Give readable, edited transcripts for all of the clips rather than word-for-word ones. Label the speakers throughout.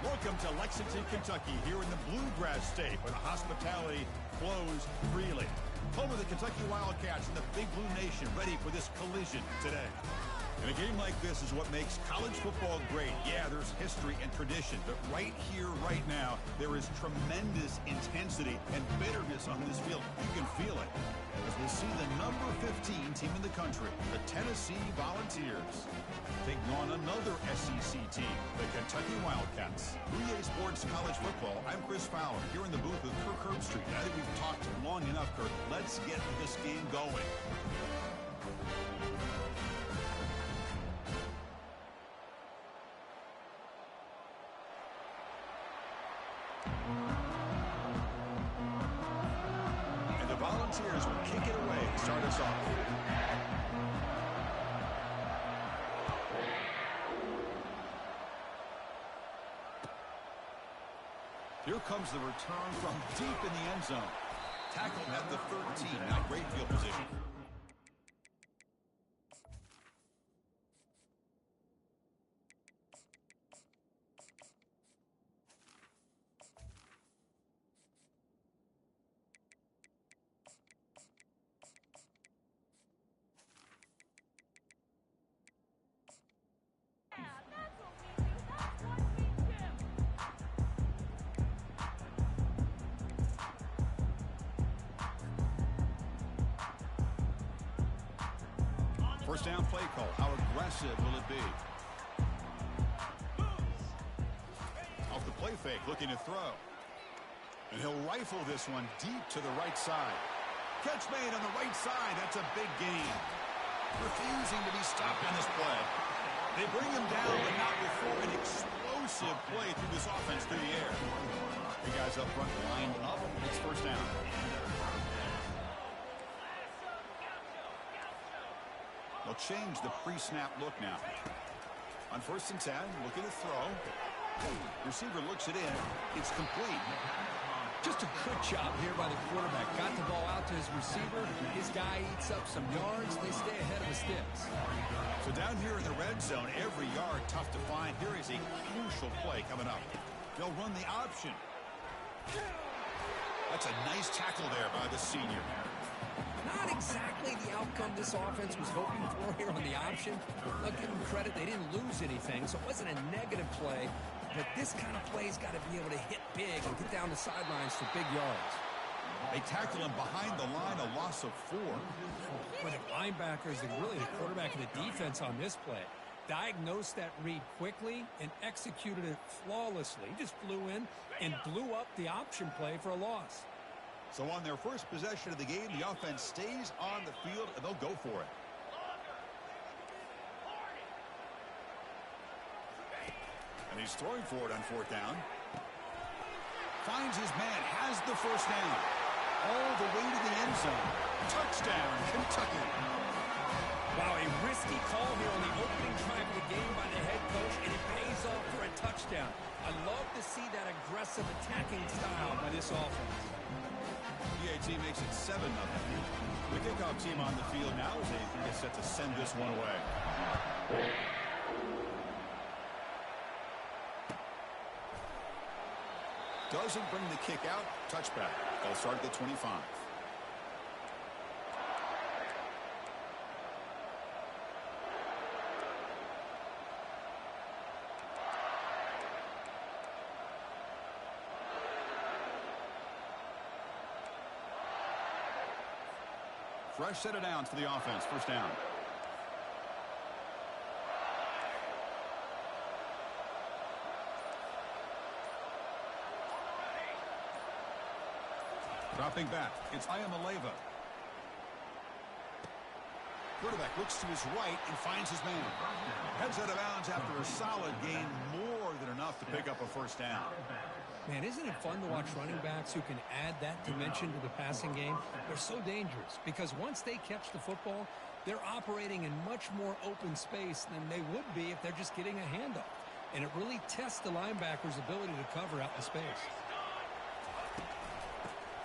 Speaker 1: Welcome to Lexington, Kentucky, here in the Bluegrass State, where the hospitality flows freely. Home of the Kentucky Wildcats and the Big Blue Nation, ready for this collision today. And a game like this is what makes college football great. Yeah, there's history and tradition, but right here, right now, there is tremendous intensity and bitterness on this field. You can feel it. As we'll see the number 15 team in the country, the Tennessee Volunteers, taking on another SEC team, the Kentucky Wildcats. EA Sports College Football, I'm Chris Fowler, here in the booth with Kirk Herbstreit. I think we've talked long enough, Kirk. Let's get this game going. And the Volunteers will kick it away to start us off. Here comes the return from deep in the end zone. Tackled at the 13, not great field position. First down play call. How aggressive will it be? Off the play fake, looking to throw. And he'll rifle this one deep to the right side. Catch made on the right side. That's a big gain. Refusing to be stopped on this play. They bring him down, but not before an explosive play through this offense through the air. The guys up front lined up. It's first down. They'll change the pre-snap look now. On 1st and 10, looking to throw. Receiver looks it in. It's complete.
Speaker 2: Just a good job here by the quarterback. Got the ball out to his receiver. His guy eats up some yards. They stay ahead of the sticks.
Speaker 1: So down here in the red zone, every yard tough to find. Here is a crucial play coming up. They'll run the option. That's a nice tackle there by the senior.
Speaker 2: Not exactly the outcome this offense was hoping for here on the option. I'll give them credit. They didn't lose anything, so it wasn't a negative play. But this kind of play's got to be able to hit big and get down the sidelines for big yards.
Speaker 1: They tackle him behind the line, a loss of 4.
Speaker 2: For the linebackers and really the quarterback and the defense on this play, diagnosed that read quickly and executed it flawlessly. He just flew in and blew up the option play for a loss.
Speaker 1: So on their first possession of the game, the offense stays on the field, and they'll go for it. And he's throwing for it on 4th down. Finds his man, has the first down. All the way to the end zone. Touchdown, Kentucky.
Speaker 2: Wow, a risky call here on the opening drive of the game by the head coach, and it pays off for a touchdown. I love to see that aggressive attacking style by this offense.
Speaker 1: PAT makes it 7-0. The kickoff team on the field now as they get set to send this one away. Doesn't bring the kick out. Touchback. They'll start at the 25. Fresh set of downs for the offense. First down. Dropping back. It's Iamaleava. Quarterback looks to his right and finds his man. Heads out of bounds after a solid gain, more than enough to pick up a first down.
Speaker 2: Man, isn't it fun to watch running backs who can add that dimension to the passing game? They're so dangerous because once they catch the football, they're operating in much more open space than they would be if they're just getting a handoff. And it really tests the linebacker's ability to cover out in space.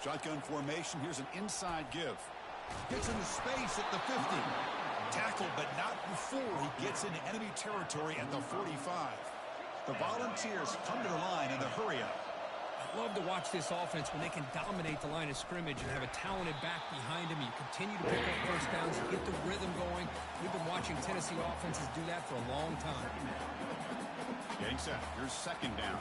Speaker 1: Shotgun formation. Here's an inside give. Gets into space at the 50. Tackled, but not before he gets into enemy territory at the 45. The Volunteers come to the line in the hurry-up.
Speaker 2: I love to watch this offense when they can dominate the line of scrimmage and have a talented back behind him. You continue to pick up first downs, you get the rhythm going. We've been watching Tennessee offenses do that for a long time.
Speaker 1: Getting set. Here's second down.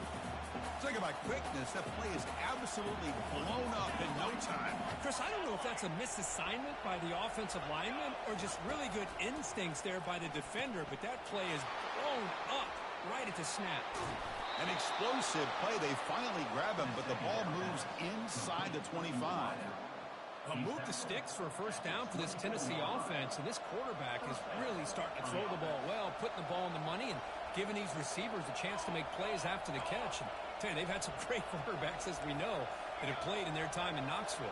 Speaker 1: Talk about quickness. That play is absolutely blown up in no time.
Speaker 2: Chris, I don't know if that's a misassignment by the offensive lineman or just really good instincts there by the defender, but that play is blown up right at the snap.
Speaker 1: An explosive play. They finally grab him, but the ball moves inside the 25.
Speaker 2: Move the sticks for a first down for this Tennessee offense, and this quarterback is really starting to throw the ball well, putting the ball in the money and giving these receivers a chance to make plays after the catch. And I tell you, they've had some great quarterbacks, as we know, that have played in their time in Knoxville.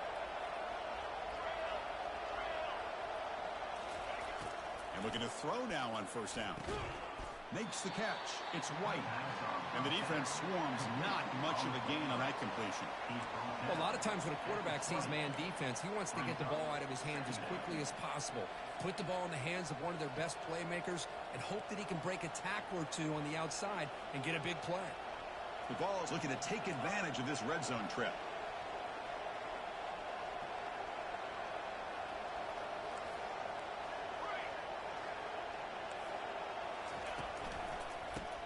Speaker 1: And looking to throw now on first down. Makes the catch. It's White. And the defense swarms. Not much of a gain on that completion.
Speaker 2: Well, a lot of times when a quarterback sees man defense, he wants to get the ball out of his hands as quickly as possible. Put the ball in the hands of one of their best playmakers and hope that he can break a tackle or two on the outside and get a big play.
Speaker 1: The ball is looking to take advantage of this red zone trip.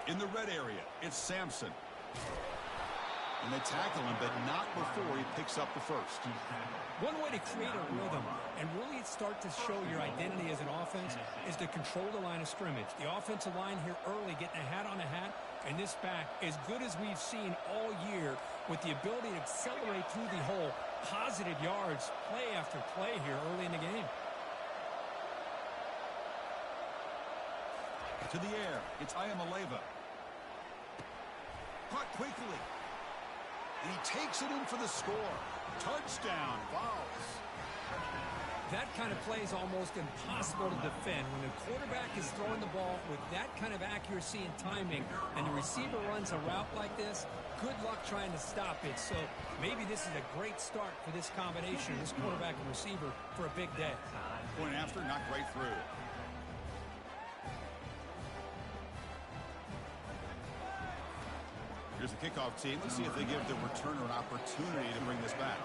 Speaker 1: In the red area, it's Sampson. And they tackle him, but not before he picks up the first.
Speaker 2: One way to create a rhythm and really start to show your identity as an offense is to control the line of scrimmage. The offensive line here early getting a hat on a hat, and this back, as good as we've seen all year, with the ability to accelerate through the hole, positive yards, play after play here early in the game.
Speaker 1: To the air, it's Ayamaleva. Caught quickly. And he takes it in for the score. Touchdown, Vols.
Speaker 2: That kind of play is almost impossible to defend. When the quarterback is throwing the ball with that kind of accuracy and timing, and the receiver runs a route like this, good luck trying to stop it. So maybe this is a great start for this combination, this quarterback and receiver, for a big day.
Speaker 1: Point after, knocked right through. Here's the kickoff team. Let's see if they give the returner an opportunity to bring this back.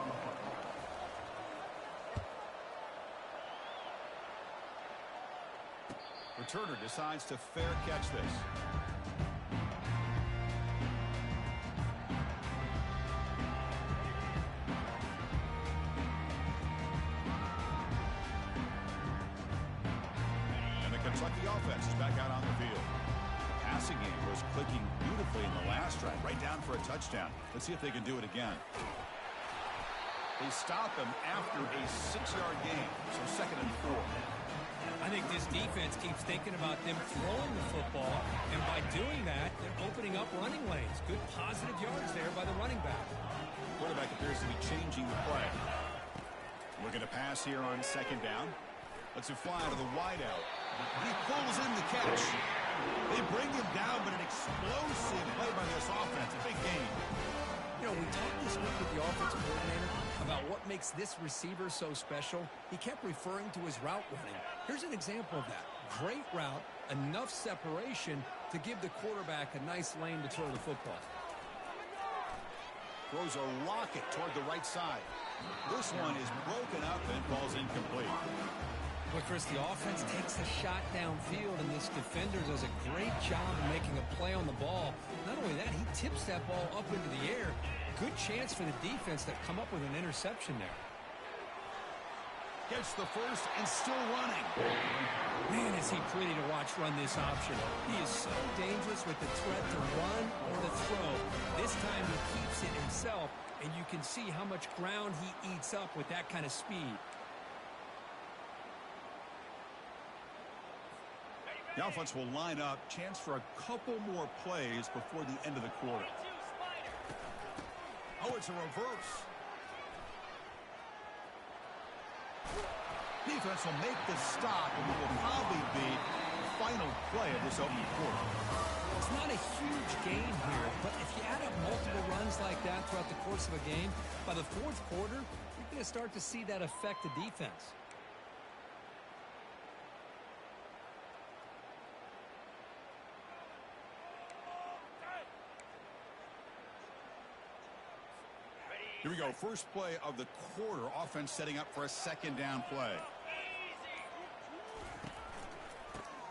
Speaker 1: Returner decides to fair catch this. And the Kentucky offense is back out on the field. Passing game was clicking beautifully in the last drive, right down for a touchdown. Let's see if they can do it again. They stop him after a 6-yard gain, so 2nd and 4.
Speaker 2: I think this defense keeps thinking about them throwing the football, and by doing that, they're opening up running lanes. Good positive yards there by the running back.
Speaker 1: Quarterback appears to be changing the play. Looking to pass here on 2nd down. Lets it fly to the wideout. He pulls in the catch. They bring him down, but an explosive play by this offense. A big gain.
Speaker 2: You know, we talked this week with the offensive coordinator about what makes this receiver so special. He kept referring to his route running. Here's an example of that. Great route, enough separation to give the quarterback a nice lane to throw the football.
Speaker 1: Throws a rocket toward the right side. This one is broken up and falls incomplete.
Speaker 2: But Chris, the offense takes a shot downfield, and this defender does a great job of making a play on the ball. Not only that, he tips that ball up into the air. Good chance for the defense to come up with an interception there.
Speaker 1: Gets the first and still running.
Speaker 2: Man, is he pretty to watch run this option. He is so dangerous with the threat to run or to throw. This time he keeps it himself, and you can see how much ground he eats up with that kind of speed.
Speaker 1: The offense will line up. Chance for a couple more plays before the end of the quarter. Oh, it's a reverse. Defense will make the stop, and it will probably be the final play of this opening quarter.
Speaker 2: It's not a huge gain here, but if you add up multiple runs like that throughout the course of a game, by the 4th quarter, you're going to start to see that affect the defense.
Speaker 1: Here we go. First play of the quarter. Offense setting up for a second down play.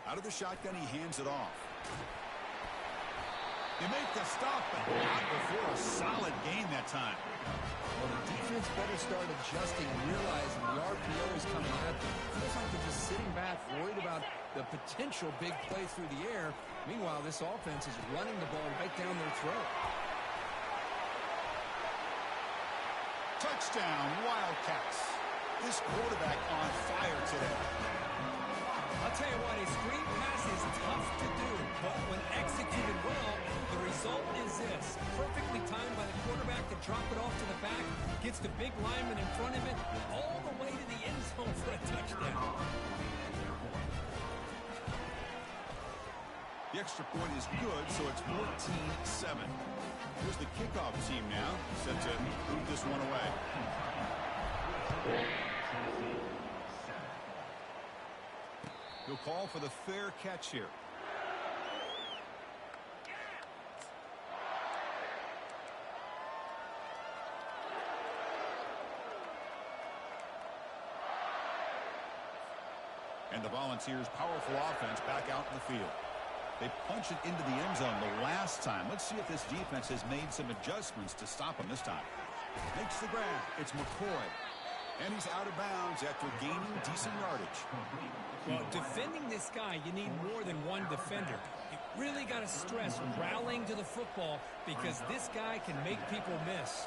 Speaker 1: Out of the shotgun, he hands it off. They make the stop, but not before a solid gain that time.
Speaker 2: Well, the defense better start adjusting and realizing the RPO is coming at them. Feels like they're just sitting back, worried about the potential big play through the air. Meanwhile, this offense is running the ball right down their throat.
Speaker 1: Touchdown, Wildcats. This quarterback on fire today.
Speaker 2: I'll tell you what, a screen pass is tough to do, but when executed well, the result is this. Perfectly timed by the quarterback to drop it off to the back, gets the big lineman in front of it, all the way to the end zone for a touchdown.
Speaker 1: The extra point is good, so it's 14-7. Here's the kickoff team now, set to move this one away. He'll call for the fair catch here. And the Volunteers' powerful offense back out in the field. They punch it into the end zone the last time. Let's see if this defense has made some adjustments to stop him this time. Makes the grab. It's McCoy. And he's out of bounds after gaining decent yardage.
Speaker 2: Well, defending this guy, you need more than one defender. You really got to stress rallying to the football because this guy can make people miss.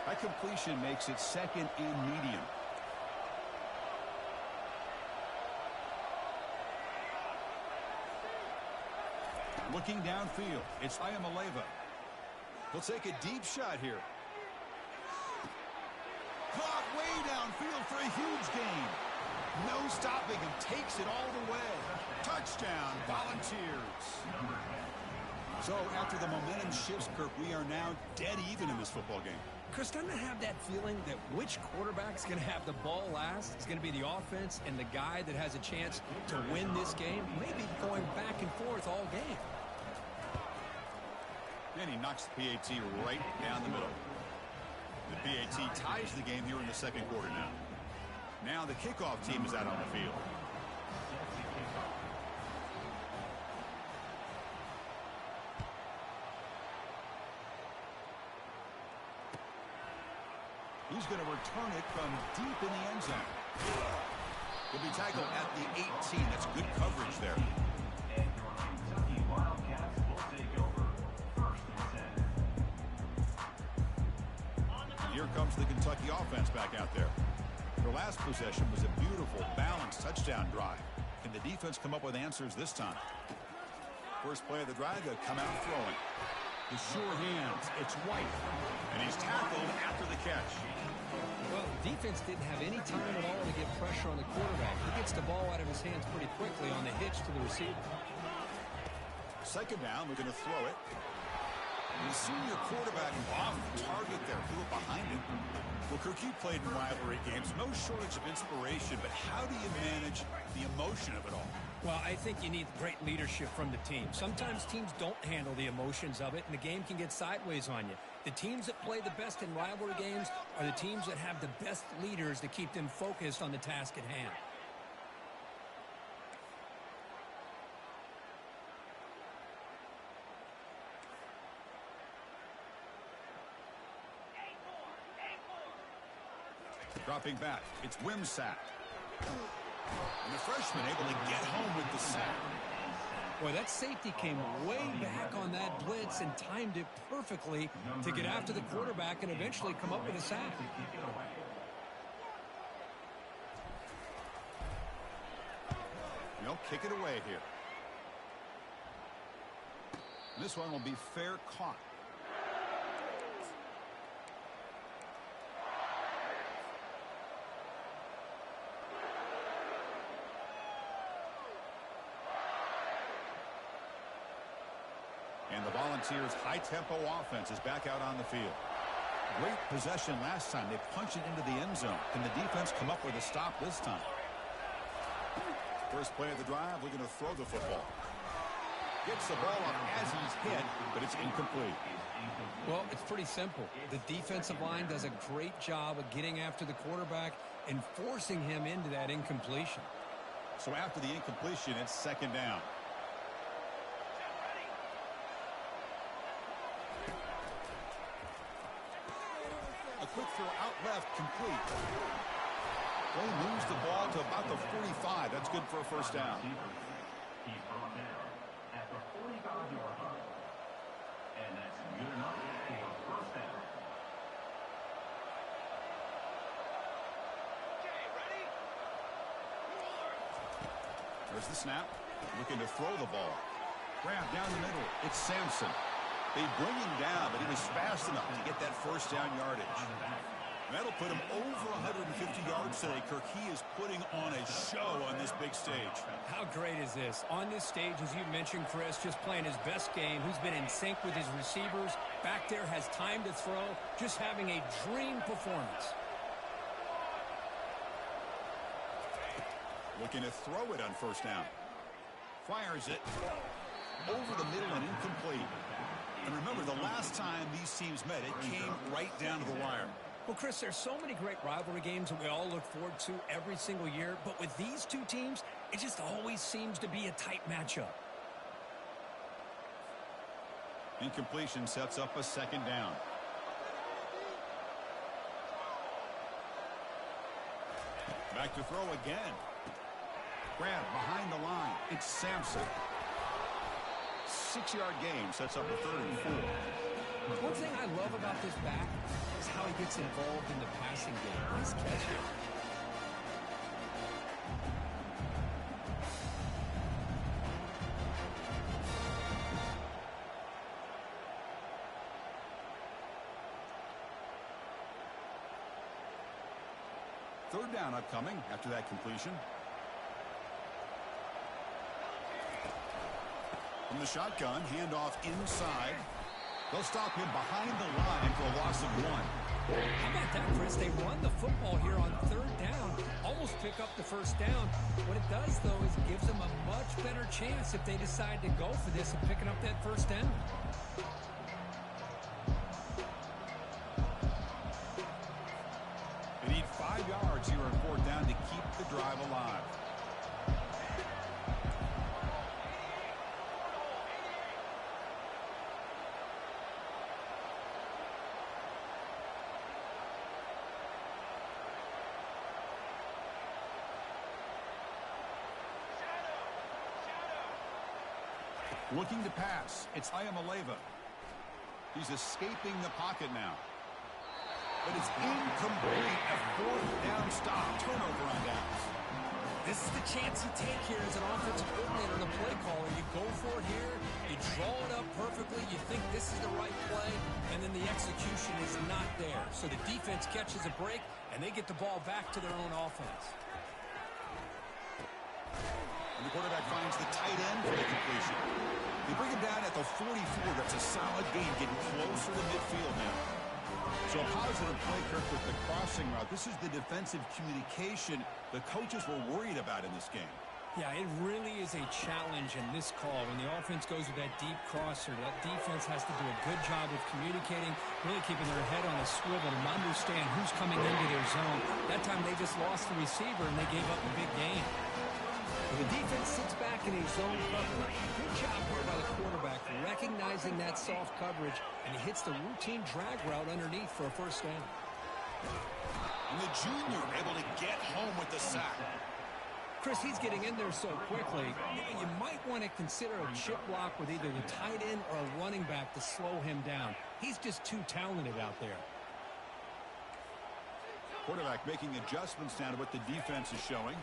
Speaker 1: That completion makes it second and medium. Looking downfield, it's Ayamaleva. He'll take a deep shot here. Caught way downfield for a huge gain. No stopping him, takes it all the way. Touchdown, Volunteers. So after the momentum shifts, Kirk, we are now dead even in this football game.
Speaker 2: Chris, doesn't it have that feeling that which quarterback's going to have the ball last? It's going to be the offense and the guy that has a chance to win this game, maybe going back and forth all game.
Speaker 1: And he knocks the PAT right down the middle. The PAT ties the game here in the second quarter now. Now the kickoff team is out on the field. He's going to return it from deep in the end zone. He'll be tackled at the 18. That's good coverage there. Here comes the Kentucky offense back out there. Their last possession was a beautiful, balanced touchdown drive. Can the defense come up with answers this time? First play of the drive, they'll come out throwing. The sure hands, it's White. And he's tackled after the catch.
Speaker 2: Well, defense didn't have any time at all to get pressure on the quarterback. He gets the ball out of his hands pretty quickly on the hitch to the receiver.
Speaker 1: Second down, we're going to throw it. The senior quarterback off target there, threw it behind him. Well, Kirk, you played in rivalry games. No shortage of inspiration, but how do you manage the emotion of it all?
Speaker 2: Well, I think you need great leadership from the team. Sometimes teams don't handle the emotions of it, and the game can get sideways on you. The teams that play the best in rivalry games are the teams that have the best leaders to keep them focused on the task at hand.
Speaker 1: Dropping back, it's Wimsatt. And the freshman able to get home with the sack.
Speaker 2: Boy, that safety came way back on that blitz and timed it perfectly to get after the quarterback and eventually come up with a sack.
Speaker 1: They'll kick it away here. And this one will be fair caught. And the Volunteers' high-tempo offense is back out on the field. Great possession last time. They punch it into the end zone. Can the defense come up with a stop this time? First play of the drive, we're going to throw the football. Gets the ball up as he's hit, but it's incomplete.
Speaker 2: Well, it's pretty simple. The defensive line does a great job of getting after the quarterback and forcing him into that incompletion.
Speaker 1: So after the incompletion, it's second down. A quick throw out left, complete. They moves the ball to about the 45. That's good for a first down.
Speaker 3: He's brought down at the 45-yard line. And that's good enough for a first down.
Speaker 4: Okay, ready?
Speaker 1: There's the snap. Looking to throw the ball. Grab down the middle. It's Sampson. They bring him down, but he was fast enough to get that first down yardage. And that'll put him over 150 yards today, Kirk. He is putting on a show on this big stage.
Speaker 2: How great is this? On this stage, as you mentioned, Chris, just playing his best game. He's been in sync with his receivers. Back there, has time to throw. Just having a dream performance.
Speaker 1: Looking to throw it on first down. Fires it over the middle and incomplete. And remember, the last time these teams met, it came right down to the wire.
Speaker 2: Well, Chris, there's so many great rivalry games that we all look forward to every single year. But with these two teams, it just always seems to be a tight matchup.
Speaker 1: Incompletion sets up a second down. Back to throw again. Grab behind the line. It's Sampson. 6-yard gain sets up a 3rd and 4.
Speaker 2: One thing I love about this back is how he gets involved in the passing game. Nice catch here.
Speaker 1: Third down upcoming after that completion. From the shotgun, handoff inside. They'll stop him behind the line for a loss of 1.
Speaker 2: How about that, Chris? They run the football here on third down, almost pick up the first down. What it does, though, is it gives them a much better chance if they decide to go for this and picking up that first down.
Speaker 1: They need 5 yards here on fourth down to keep the drive alive. Looking to pass. It's Ayamaleva. He's escaping the pocket now. But it's incomplete. A fourth down stop. Turnover on downs.
Speaker 2: This is the chance you take here as an offensive coordinator and a play caller. You go for it here. You draw it up perfectly. You think this is the right play. And then the execution is not there. So the defense catches a break, and they get the ball back to their own offense.
Speaker 1: And the quarterback finds the tight end for the completion. They bring him down at the 44. That's a solid gain, getting closer to midfield now. So a positive play, Kirk, with the crossing route. This is the defensive communication the coaches were worried about in this game.
Speaker 2: Yeah, it really is a challenge in this call. When the offense goes with that deep crosser, that defense has to do a good job of communicating, really keeping their head on a swivel and understand who's coming into their zone. That time they just lost the receiver and they gave up a big gain. The defense sits back in a zone coverage. Good job here by the quarterback, recognizing that soft coverage, and he hits the routine drag route underneath for a first down.
Speaker 1: And the junior able to get home with the sack.
Speaker 2: Chris, he's getting in there so quickly. You might want to consider a chip block with either the tight end or a running back to slow him down. He's just too talented out there.
Speaker 1: Quarterback making adjustments down to what the defense is showing.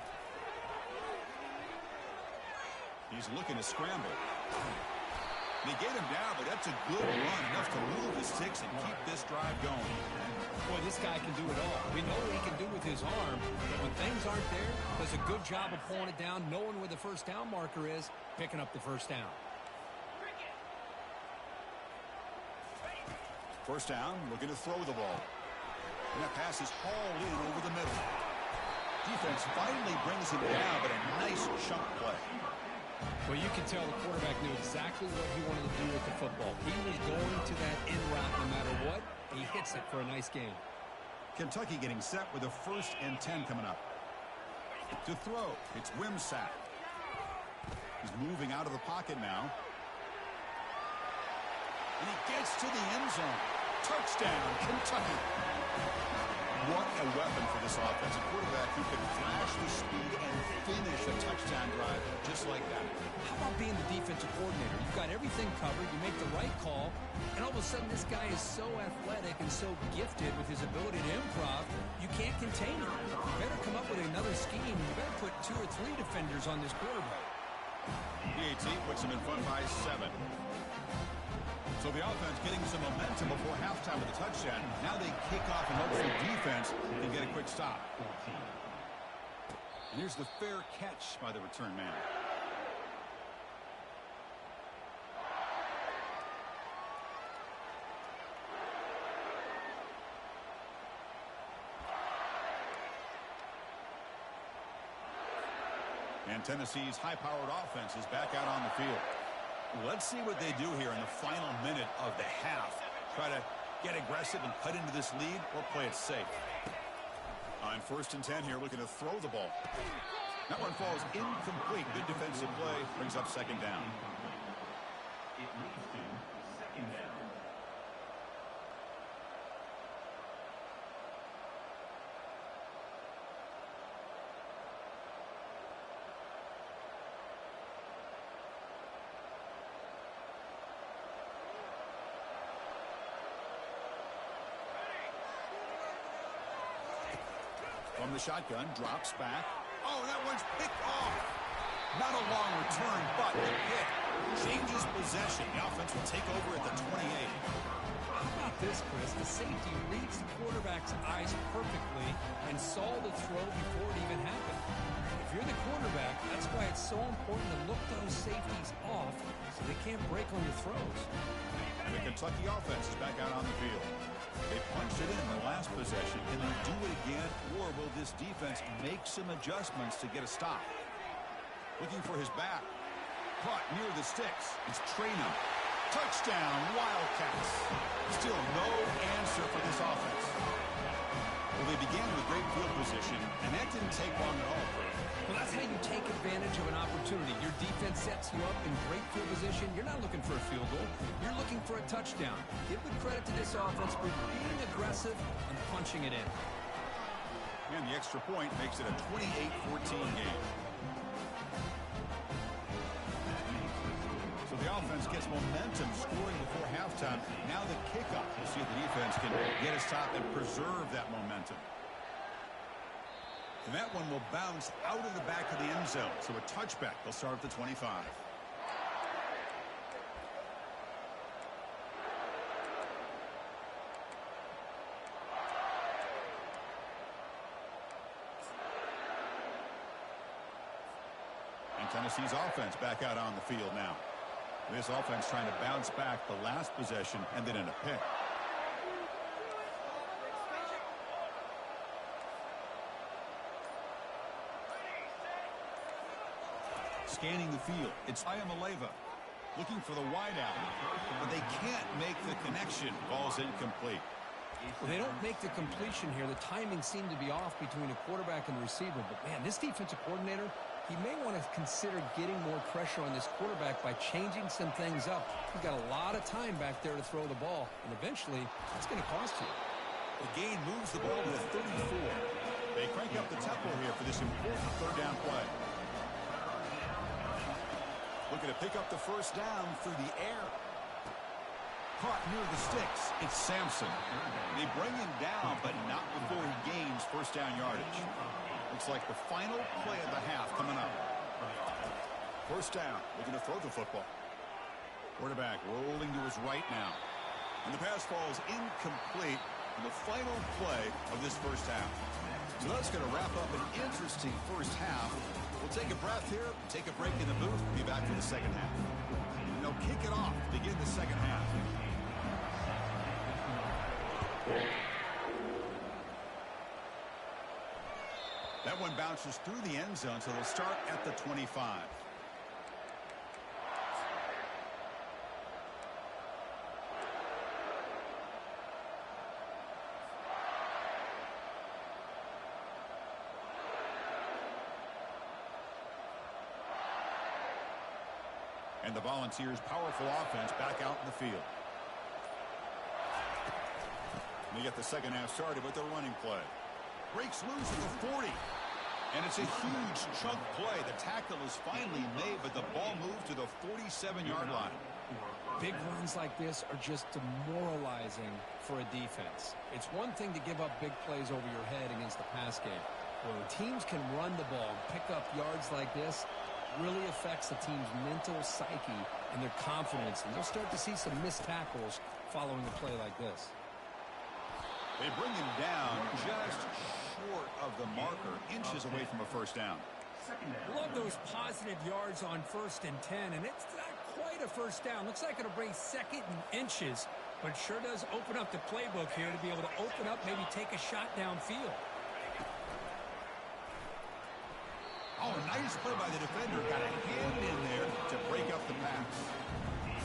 Speaker 1: He's looking to scramble. They get him down, but that's a good run, enough to move the sticks and keep this drive going.
Speaker 2: Boy, this guy can do it all. We know what he can do with his arm, but when things aren't there, does a good job of pulling it down, knowing where the first down marker is, picking up the first down.
Speaker 1: First down, looking to throw the ball. And that pass is hauled in over the middle. Defense finally brings him down, but a nice chunk play.
Speaker 2: Well, you can tell the quarterback knew exactly what he wanted to do with the football. He was going to that in route no matter what. He hits it for a nice gain.
Speaker 1: Kentucky getting set with a 1st and 10 coming up. To throw, it's Wimsatt. He's moving out of the pocket now. And he gets to the end zone. Touchdown, Kentucky. What a weapon for this offense. A quarterback who can flash the speed and finish a touchdown drive just like that.
Speaker 2: How about being the defensive coordinator? You've got everything covered. You make the right call. And all of a sudden, this guy is so athletic and so gifted with his ability to improv, you can't contain him. You better come up with another scheme. You better put 2 or 3 defenders on this quarterback.
Speaker 1: PAT puts him in front by 7. So the offense getting some momentum before halftime with a touchdown. Now they kick off and hope the defense can get a quick stop. And here's the fair catch by the return man. And Tennessee's high-powered offense is back out on the field. Let's see what they do here in the final minute of the half. Try to get aggressive and cut into this lead or play it safe. On 1st and 10 here, looking to throw the ball. That one falls incomplete. Good defensive play. Brings up 2nd down.
Speaker 3: It leads to 2nd down.
Speaker 1: From the shotgun, drops back. Oh, that one's picked off. Not a long return, but the pick changes possession. The offense will take over at the 28.
Speaker 2: How about this, Chris? The safety reads the quarterback's eyes perfectly and saw the throw before it even happened. If you're the quarterback, that's why it's so important to look those safeties off so they can't break on your throws.
Speaker 1: And the Kentucky offense is back out on the field. They punched it in the last possession. Can they do it again, or will this defense make some adjustments to get a stop? Looking for his back. Caught near the sticks. It's Traynham. Touchdown, Wildcats. Still no answer for this offense. Well, they began with great field position, and that didn't take long at all.
Speaker 2: Well, that's how you take advantage of an opportunity. Your defense sets you up in great field position. You're not looking for a field goal. You're looking for a touchdown. Give the credit to this offense for being aggressive and punching it in.
Speaker 1: And the extra point makes it a 28-14 game. So the offense gets momentum scoring before halftime. Now the kickoff. We'll see if the defense can get a stop and preserve that momentum. And that one will bounce out of the back of the end zone. So a touchback. They'll start at the 25. And Tennessee's offense back out on the field now. This offense trying to bounce back the last possession and then in a pick. Scanning the field, it's Ayamaleva looking for the wideout, but they can't make the connection. Ball's incomplete.
Speaker 2: Well, they don't make the completion here. The timing seemed to be off between a quarterback and the receiver. But, man, this defensive coordinator, he may want to consider getting more pressure on this quarterback by changing some things up. He's got a lot of time back there to throw the ball, and eventually that's going to cost you.
Speaker 1: The gain moves the ball to the 34. They crank up the tempo here for this important 3rd down play. Looking to pick up the 1st down through the air. Caught near the sticks. It's Sampson. They bring him down, but not before he gains 1st down yardage. Looks like the final play of the half coming up. 1st down. Looking to throw the football. Quarterback rolling to his right now. And the pass falls incomplete in the final play of this 1st half. So that's going to wrap up an interesting 1st half. We'll take a breath here, take a break in the booth, be back for the 2nd half. And they'll kick it off to begin the 2nd half. That one bounces through the end zone, so they'll start at the 25. And the Volunteers' powerful offense back out in the field. They get the second half started with their running play. Breaks loose at the 40. And it's a huge chunk play. The tackle is finally made, but the ball moved to the 47-yard line.
Speaker 2: Big runs like this are just demoralizing for a defense. It's one thing to give up big plays over your head against the pass game. When teams can run the ball and pick up yards like this, really affects the team's mental psyche and their confidence, and they'll start to see some missed tackles following a play like this.
Speaker 1: They bring him down just short of the marker, inches away from a first down.
Speaker 2: Love those positive yards on 1st and 10, and it's not quite a first down. Looks like it'll bring 2nd and inches, but sure does open up the playbook here to be able to open up, maybe take a shot downfield.
Speaker 1: Oh, nice play by the defender. Got a hand in there to break up the pass.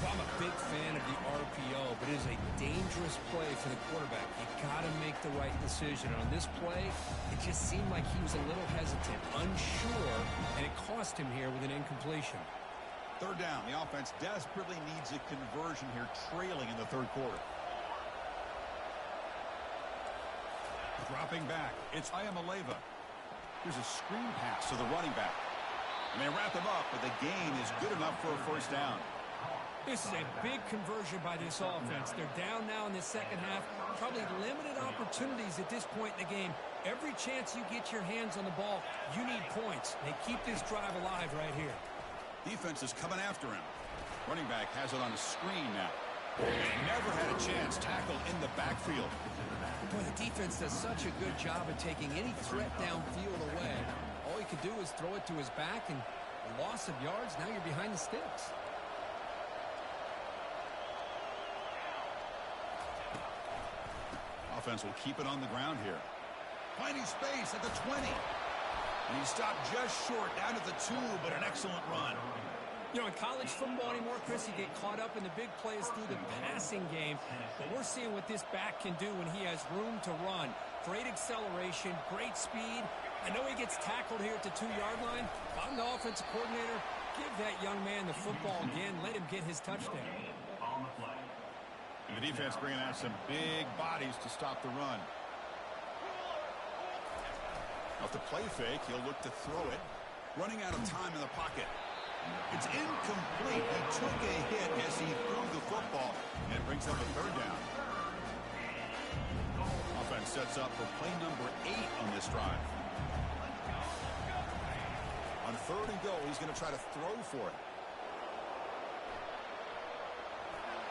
Speaker 2: Well, I'm a big fan of the RPO, but it is a dangerous play for the quarterback. You got to make the right decision. On this play, it just seemed like he was a little hesitant, unsure, and it cost him here with an incompletion.
Speaker 1: Third down. The offense desperately needs a conversion here, trailing in the third quarter. Dropping back. It's Ayamaleva. Here's a screen pass to the running back. And they wrap him up, but the gain is good enough for a first down.
Speaker 2: This is a big conversion by this offense. They're down now in the second half. Probably limited opportunities at this point in the game. Every chance you get your hands on the ball, you need points. They keep this drive alive right here.
Speaker 1: Defense is coming after him. Running back has it on a screen now. Never had a chance. Tackle in the backfield.
Speaker 2: Boy, the defense does such a good job of taking any threat downfield away. All he could do is throw it to his back, and a loss of yards, now you're behind the sticks.
Speaker 1: Offense will keep it on the ground here. Finding space at the 20. And he stopped just short, down at the 2, but an excellent run.
Speaker 2: You know, in college football anymore, Chris, you get caught up in the big plays through the passing game. But we're seeing what this back can do when he has room to run. Great acceleration, great speed. I know he gets tackled here at the 2-yard line. If I'm the offensive coordinator, give that young man the football again. Let him get his touchdown.
Speaker 1: And the defense bringing out some big bodies to stop the run. Off the play fake, he'll look to throw it. Running out of time in the pocket. It's incomplete. He took a hit as he threw the football, and it brings up a third down. Offense sets up for play number 8 on this drive. On 3rd and goal, he's going to try to throw for it.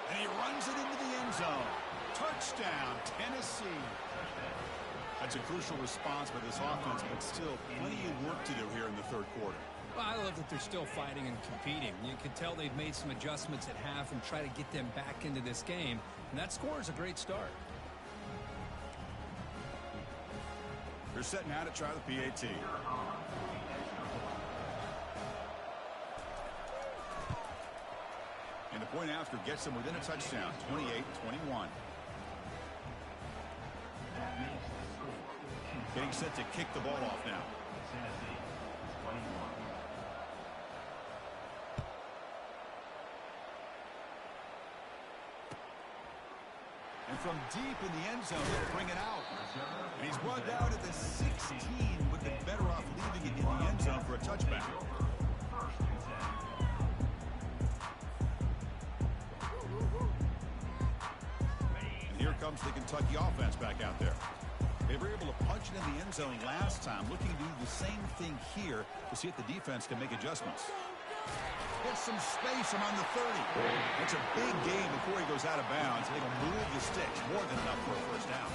Speaker 1: And he runs it into the end zone. Touchdown, Tennessee. That's a crucial response by this offense, but still plenty of work to do here in the third quarter.
Speaker 2: Well, I love that they're still fighting and competing. You can tell they've made some adjustments at half and try to get them back into this game. And that score is a great start.
Speaker 1: They're setting out to try the PAT. And the point after gets them within a touchdown, 28-21. Getting set to kick the ball off now. And from deep in the end zone, they'll bring it out. And he's brought down at the 16, would have been better off leaving it in the end zone for a touchback. And here comes the Kentucky offense back out there. They were able to punch it in the end zone last time, looking to do the same thing here to see if the defense can make adjustments. Gets some space around the 30. It's a big game before he goes out of bounds. They will move the sticks, more than enough for a first down.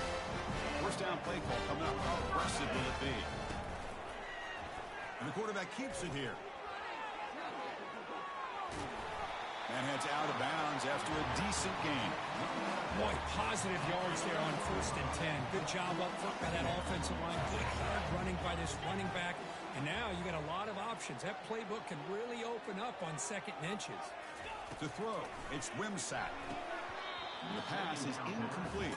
Speaker 1: First down play call coming up. How aggressive will it be? And the quarterback keeps it here. And heads out of bounds after a decent game.
Speaker 2: Boy, positive yards there on 1st and 10. Good job up front by that offensive line. Good hard running by this running back. And now you got a lot of options. That playbook can really open up on 2nd and inches.
Speaker 1: To throw, it's Wimsatt. And the pass is incomplete.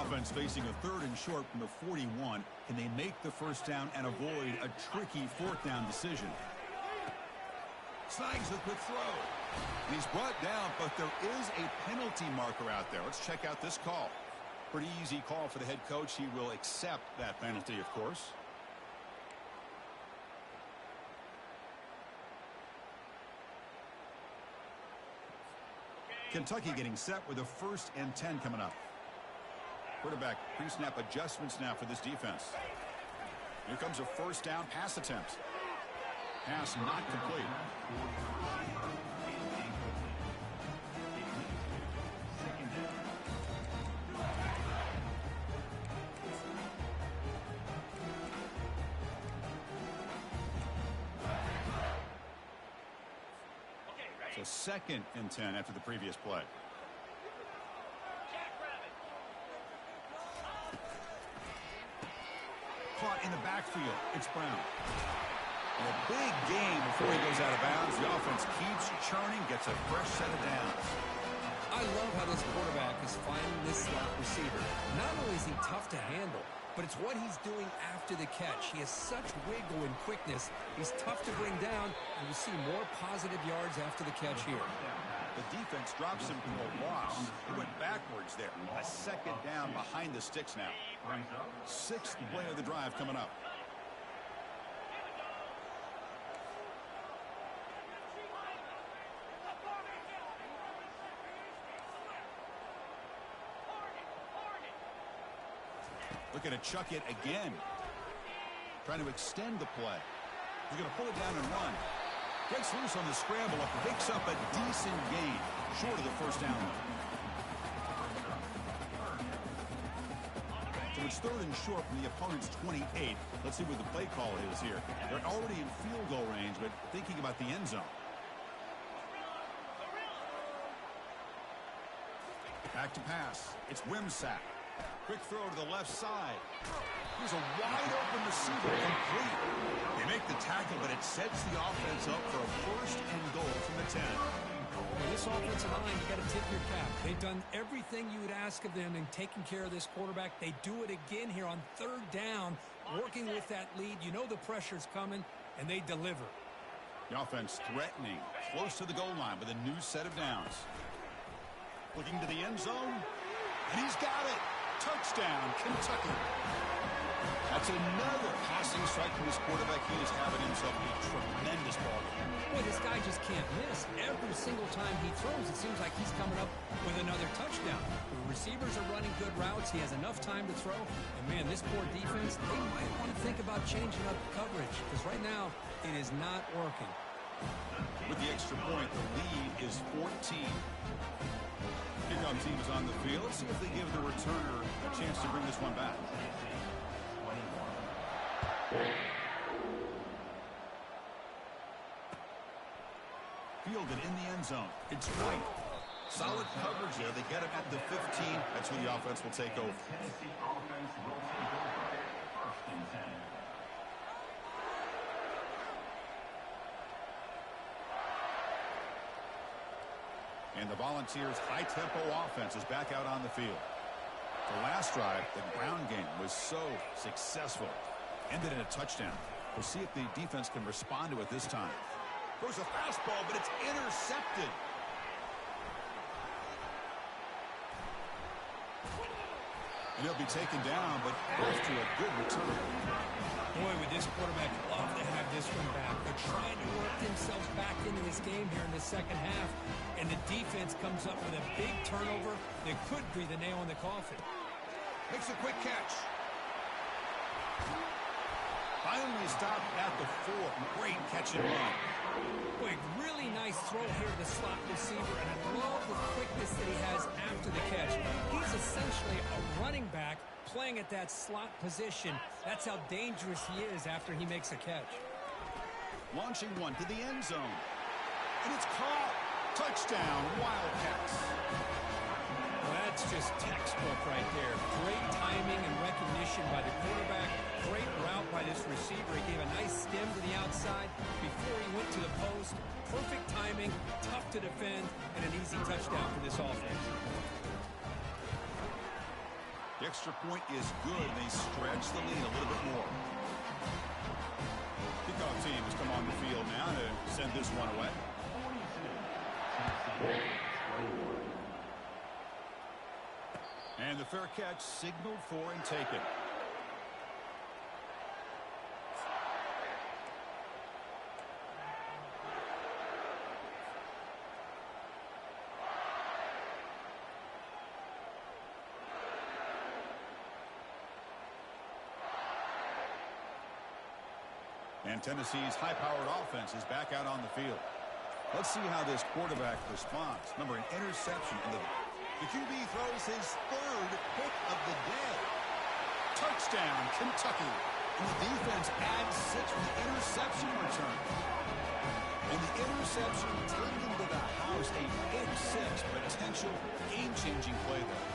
Speaker 1: offense facing a 3rd and short from the 41. Can they make the first down and avoid a tricky 4th down decision? Snags the quick throw. And he's brought down, but there is a penalty marker out there. Let's check out this call. Pretty easy call for the head coach. He will accept that penalty, of course. Kentucky getting set with a 1st and 10 coming up. Quarterback pre-snap adjustments now for this defense. Here comes a 1st down pass attempt. Pass not complete. So 2nd and 10 after the previous play. Caught in the backfield. It's Brown. And a big game before he goes out of bounds. The offense keeps churning, gets a fresh set of downs.
Speaker 2: I love how this quarterback is finding this slot receiver. Not only is he tough to handle, but it's what he's doing after the catch. He has such wiggle and quickness. He's tough to bring down, and you see more positive yards after the catch here.
Speaker 1: The defense drops him for a loss. He went backwards there. A 2nd down behind the sticks now. 6th play of the drive coming up. Looking to chuck it again. Trying to extend the play. He's going to pull it down and run. Gets loose on the scramble, picks up a decent gain, short of the 1st down. So it's 3rd and short from the opponent's 28. Let's see what the play call is here. They're already in field goal range, but thinking about the end zone. Back to pass. It's Wimsatt. Quick throw to the left side. Here's a wide-open receiver complete. They make the tackle, but it sets the offense up for a 1st and goal from the 10.
Speaker 2: Well, this offensive line, you got to tip your cap. They've done everything you would ask of them in taking care of this quarterback. They do it again here on 3rd down, working with that lead. You know the pressure's coming, and they deliver.
Speaker 1: The offense threatening, close to the goal line with a new set of downs. Looking to the end zone, and he's got it. Touchdown, Kentucky. That's another passing strike from this quarterback. He is having himself a tremendous ball game.
Speaker 2: Boy, this guy just can't miss. Every single time he throws, it seems like he's coming up with another touchdown. The receivers are running good routes. He has enough time to throw. And, man, this poor defense, they might want to think about changing up coverage because right now it is not working.
Speaker 1: With the extra point, the lead is 14. Kickoff team is on the field. Let's see if they give the returner a chance to bring this one back. Fielded in the end zone. It's White. Solid coverage there. They get him at the 15. That's where the offense will take over. And the Volunteers' high-tempo offense is back out on the field. The last drive, the ground game was so successful. Ended in a touchdown. We'll see if the defense can respond to it this time. Throws a fastball, but it's intercepted. And he'll be taken down, but after a good return.
Speaker 2: Boy, would this quarterback love to have this one back. They're trying to work themselves back into this game here in the second half, and the defense comes up with a big turnover that could be the nail in the coffin.
Speaker 1: Makes a quick catch. Finally stopped at the 4. Great catch and run.
Speaker 2: Boy, really nice throw here to the slot receiver, and I love the quickness that he has after the catch. He's essentially a running back playing at that slot position. That's how dangerous he is after he makes a catch.
Speaker 1: Launching one to the end zone. And it's caught. Touchdown, Wildcats.
Speaker 2: Well, that's just textbook right there. Great timing and recognition by the quarterback. Great route by this receiver. He gave a nice stem to the outside before he went to the post. Perfect timing, tough to defend, and an easy touchdown for this offense.
Speaker 1: extra point is good. They stretch the lead a little bit more. Kickoff team has come on the field now to send this one away. And the fair catch signaled for and taken. And Tennessee's high-powered offense is back out on the field. Let's see how this quarterback responds. Remember, an interception. And the QB throws his third pick of the day. Touchdown, Kentucky. And the defense adds 6 with the interception return. And the interception taken to the house, a pick 6, potential game-changing play there.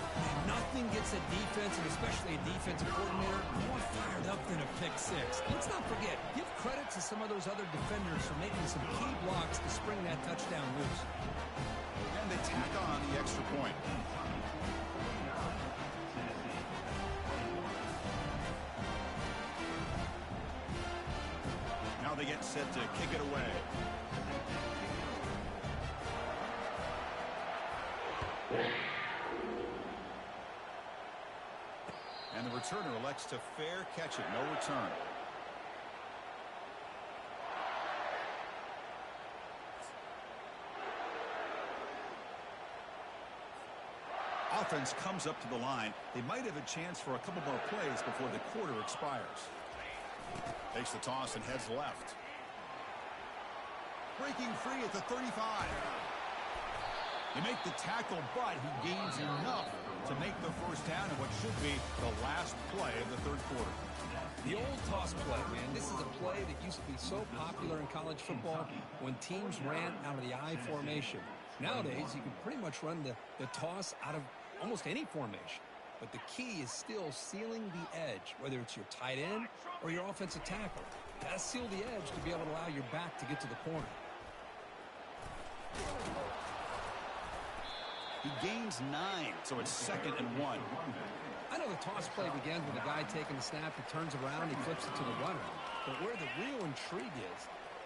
Speaker 2: Nothing gets a defense, and especially a defensive coordinator, more fired up than a pick 6. Let's not forget, give credit to some of those other defenders for making some key blocks to spring that touchdown loose.
Speaker 1: And they tack on the extra point. Now they get set to kick it away. And the returner elects to fair catch it. No return. Offense comes up to the line. They might have a chance for a couple more plays before the quarter expires. Takes the toss and heads left. Breaking free at the 35. They make the tackle, but he gains enough to make the first down in what should be the last play of the third quarter.
Speaker 2: The old toss play, man. This is a play that used to be so popular in college football when teams ran out of the I formation. Nowadays, you can pretty much run the toss out of almost any formation. But the key is still sealing the edge, whether it's your tight end or your offensive tackle. You gotta seal the edge to be able to allow your back to get to the corner.
Speaker 1: He gains 9, so it's 2nd and 1.
Speaker 2: I know the toss play begins with a guy taking the snap, he turns around, he flips it to the runner. But where the real intrigue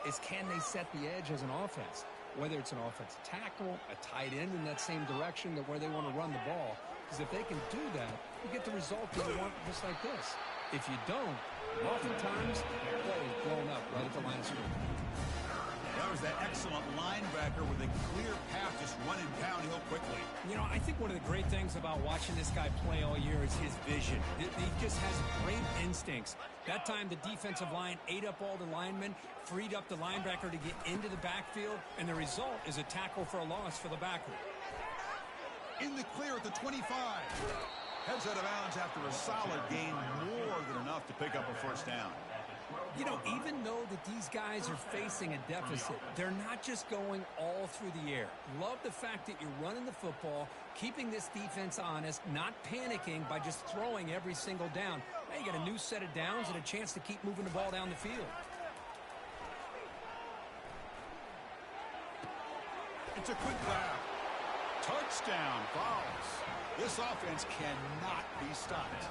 Speaker 2: is can they set the edge as an offense? Whether it's an offensive tackle, a tight end in that same direction that where they want to run the ball. Because if they can do that, you get the result that you want just like this. If you don't, oftentimes, the play is blown up right at the line of scrimmage.
Speaker 1: That was that excellent linebacker with a clear path just running downhill quickly.
Speaker 4: You know, I think one of the great things about watching this guy play all year is his vision. He just has great instincts. That time, the defensive line ate up all the linemen, freed up the linebacker to get into the backfield, and the result is a tackle for a loss for the backer.
Speaker 1: In the clear at the 25. Heads out of bounds after a solid gain, more than enough to pick up a first down.
Speaker 2: You know, even though that these guys are facing a deficit, they're not just going all through the air. Love the fact that you're running the football, keeping this defense honest, not panicking by just throwing every single down. Now you got a new set of downs and a chance to keep moving the ball down the field.
Speaker 1: It's a quick grab. Touchdown, Vols. This offense cannot be stopped.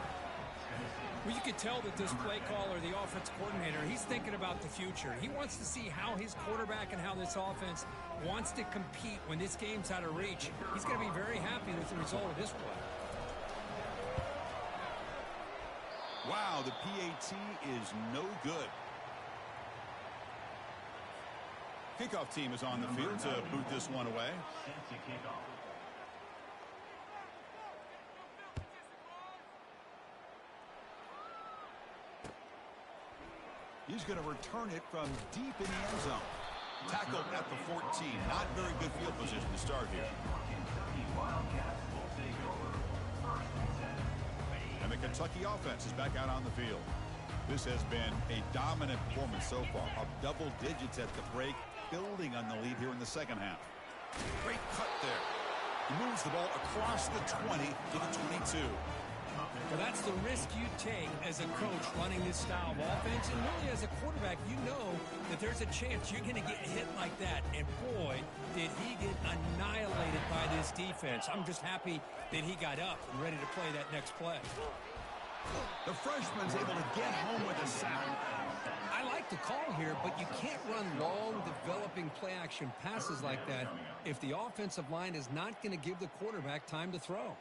Speaker 4: Well, you could tell that this play caller, the offense coordinator, he's thinking about the future. He wants to see how his quarterback and how this offense wants to compete when this game's out of reach. He's going to be very happy with the result of this play.
Speaker 1: Wow, the PAT is no good. Kickoff team is on the field to boot this one away. He's going to return it from deep in the end zone. Tackled at the 14. Not very good field position to start here. And the Kentucky offense is back out on the field. This has been a dominant performance so far. Up double digits at the break, building on the lead here in the second half. Great cut there. He moves the ball across the 20 to the 22.
Speaker 4: Well, that's the risk you take as a coach running this style of offense. And really, as a quarterback, you know that there's a chance you're going to get hit like that. And boy, did he get annihilated by this defense. I'm just happy that he got up and ready to play that next play.
Speaker 1: The freshman's able to get home with a sack.
Speaker 2: I like the call here, but you can't run long, developing play-action passes like that if the offensive line is not going to give the quarterback time to throw.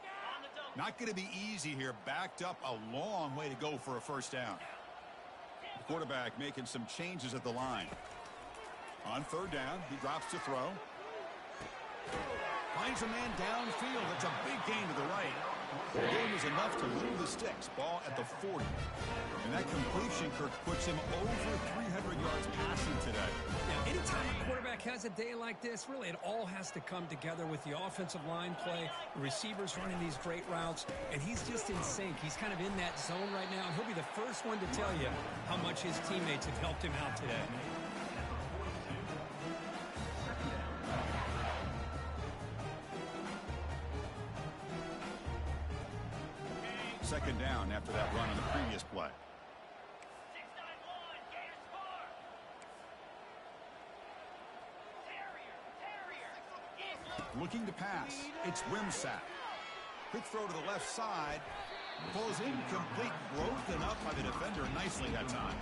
Speaker 1: Not going to be easy here. Backed up a long way to go for a first down. The quarterback making some changes at the line. On third down, he drops to throw. Finds a man downfield. It's a big gain to the right. The gain was enough to move the sticks. Ball at the 40. And that completion, Kirk, puts him over 300 yards passing today.
Speaker 4: Yeah, anytime a quarterback has a day like this, really it all has to come together with the offensive line play, the receivers running these great routes, and he's just in sync. He's kind of in that zone right now, and he'll be the first one to tell you how much his teammates have helped him out today.
Speaker 1: Second down after that run on the previous play. Looking to pass. It's Wimsatt. Quick throw to the left side. Falls incomplete. Broken up by the defender nicely that time.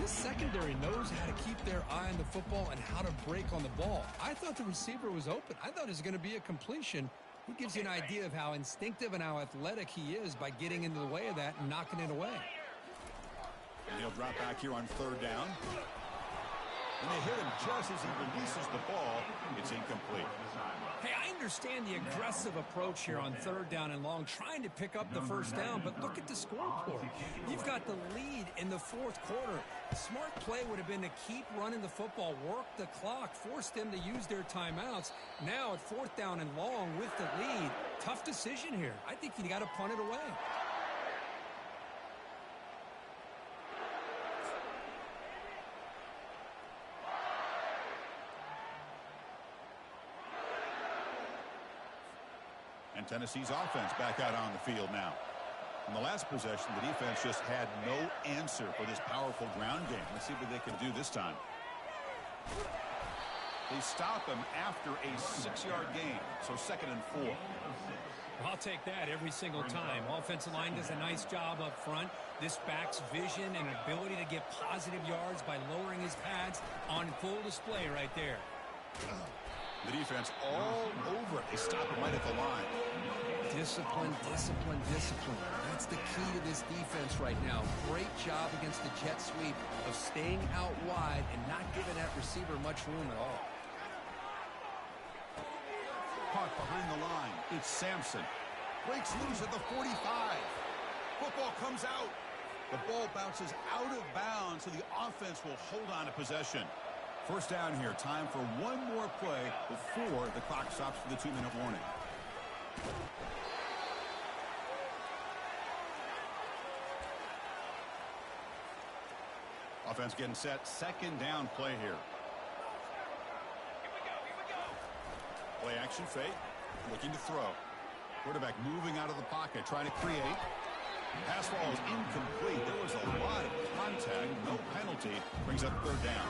Speaker 2: This secondary knows how to keep their eye on the football and how to break on the ball. I thought the receiver was open. I thought it was going to be a completion. He gives you an idea of how instinctive and how athletic he is by getting into the way of that and knocking it away.
Speaker 1: And he'll drop back here on third down. And they hit him just as he releases the ball. It's incomplete.
Speaker 4: Hey, I understand the aggressive approach here on third down and long, trying to pick up the first down, but look at the scoreboard. You've got the lead in the fourth quarter. A smart play would have been to keep running the football, work the clock, force them to use their timeouts. Now at fourth down and long with the lead, tough decision here. I think you got to punt it away.
Speaker 1: And Tennessee's offense back out on the field now. In the last possession, the defense just had no answer for this powerful ground game. Let's see what they can do this time. They stop him after a 6-yard gain, so second and 4.
Speaker 4: I'll take that every single time. Offensive line does a nice job up front. This back's vision and ability to get positive yards by lowering his pads on full display right there.
Speaker 1: The defense all over it. They stop him right at the line.
Speaker 2: Discipline, discipline, discipline. That's the key to this defense right now. Great job against the jet sweep of staying out wide and not giving that receiver much room at all.
Speaker 1: Caught behind the line. It's Sampson. Breaks loose at the 45. Football comes out. The ball bounces out of bounds, so the offense will hold on to possession. First down here. Time for one more play before the clock stops for the 2-minute warning. Offense getting set. Second down play here. Play action fake. Looking to throw. Quarterback moving out of the pocket. Trying to create. Pass ball is incomplete. There was a lot of contact. No penalty. Brings up third down.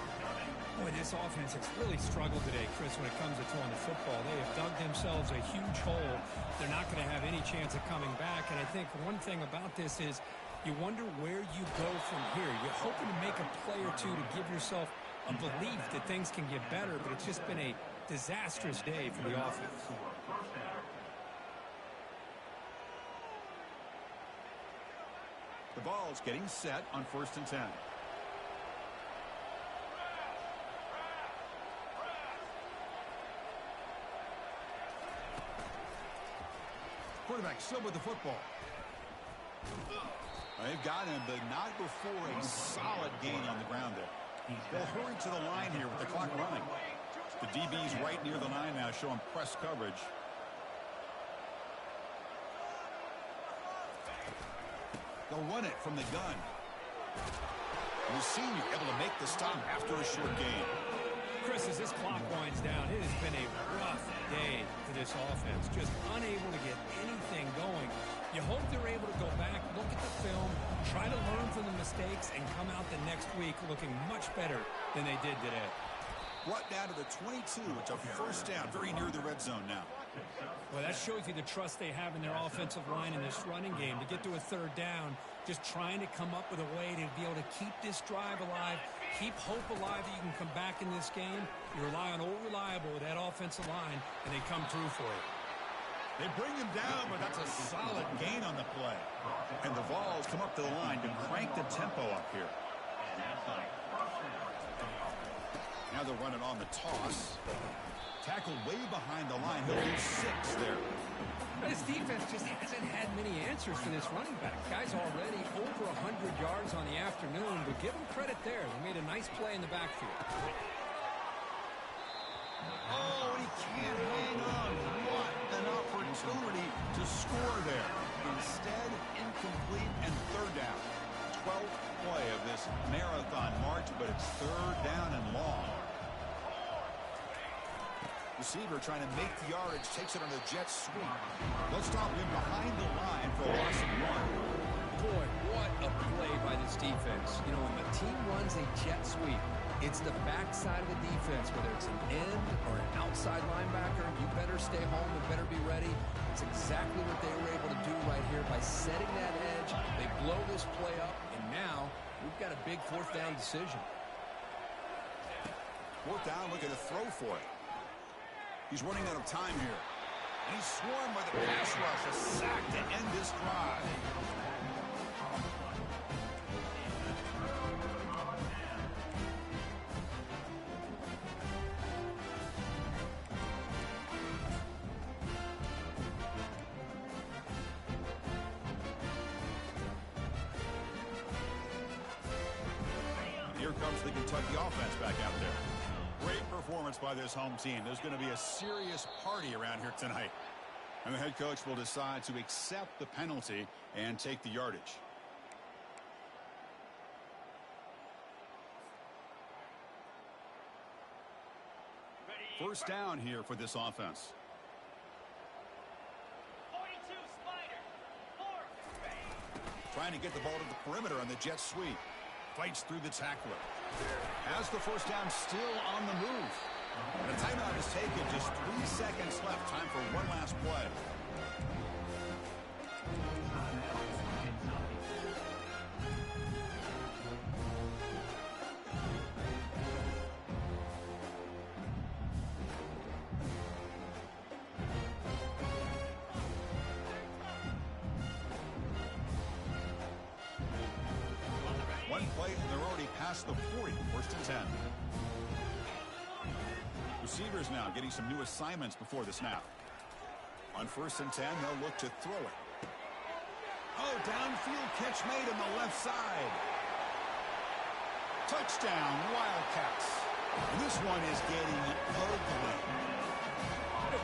Speaker 4: Boy, this offense has really struggled today, Chris, when it comes to throwing the football. They have dug themselves a huge hole. They're not going to have any chance of coming back. And I think one thing about this is you wonder where you go from here. You're hoping to make a play or two to give yourself a belief that things can get better, but it's just been a disastrous day for the offense.
Speaker 1: The ball's getting set on 1st and 10. Quarterback still with the football. They've got him, but not before a solid gain on the ground there. They'll hurry to the line here with the clock running. The DB's right near the line now, showing press coverage. They'll run it from the gun. And the senior able to make the stop after a short gain.
Speaker 4: Chris, as this clock winds down, it has been a rough day for this offense. Just unable to get anything going. You hope they're able to go mistakes and come out the next week looking much better than they did today.
Speaker 1: Brought down to the 22. It's a first down, very near the red zone now.
Speaker 4: Well, that shows you the trust they have in their offensive line in this running game. To get to a third down, just trying to come up with a way to be able to keep this drive alive, keep hope alive that you can come back in this game. You rely on Old Reliable with that offensive line, and they come through for you.
Speaker 1: They bring him down, but that's a solid gain on the play. And the Vols come up to the line to crank the tempo up here. Now they're running on the toss. Tackled way behind the line. He'll lose 6 there.
Speaker 4: This defense just hasn't had many answers for this running back. Guy's already over 100 yards on the afternoon, but give him credit there. They made a nice play in the backfield.
Speaker 1: Oh, and he can't hang on. What an opportunity to score there. Instead, incomplete and third down. 12th play of this marathon march, but it's third down and long. Receiver trying to make the yardage, takes it on the jet sweep. Let's stop him behind the line for a loss of 1.
Speaker 2: Boy, what a play by this defense. You know, when the team runs a jet sweep, it's the backside of the defense, whether it's an end or an outside linebacker. You better stay home and better be ready. It's exactly what they were able to do right here by setting that edge. They blow this play up, and now we've got a big fourth down decision.
Speaker 1: Fourth down, looking to throw for it. He's running out of time here. And he's swarmed by the pass rush. A sack to end this drive. And here comes the Kentucky offense back out there. Great performance by this home team. There's going to be a serious party around here tonight. And the head coach will decide to accept the penalty and take the yardage. First down here for this offense.
Speaker 5: 42 Spider. 4.
Speaker 1: Trying to get the ball to the perimeter on the jet sweep. Fights through the tackler. Has the first down still on the move. And a timeout is taken. Just 3 seconds left. Time for one last play. One play, and they're already past the 40. First and 10. Receivers now getting some new assignments before the snap. On first and 10, they'll look to throw it. Oh, downfield catch made on the left side. Touchdown, Wildcats. And this one is getting ugly.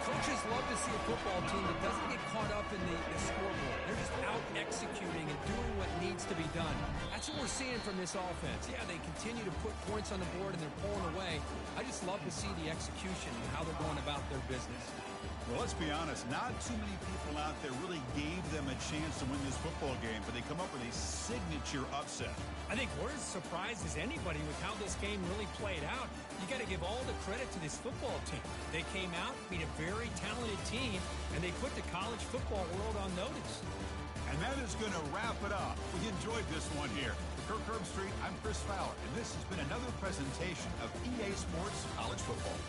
Speaker 4: Coaches love to see a football team that doesn't get caught up in the scoreboard. They're just out executing and doing what needs to be done. That's what we're seeing from this offense. Yeah, they continue to put points on the board and they're pulling away. I just love to see the execution and how they're going about their business.
Speaker 1: Well, let's be honest, not too many people out there really gave them a chance to win this football game, but they come up with a signature upset.
Speaker 4: I think we're as surprised as anybody with how this game really played out. You got to give all the credit to this football team. They came out, beat a very talented team, and they put the college football world on notice.
Speaker 1: And that is going to wrap it up. We enjoyed this one here. For Kirk Herbstreit, I'm Chris Fowler, and this has been another presentation of EA Sports College Football.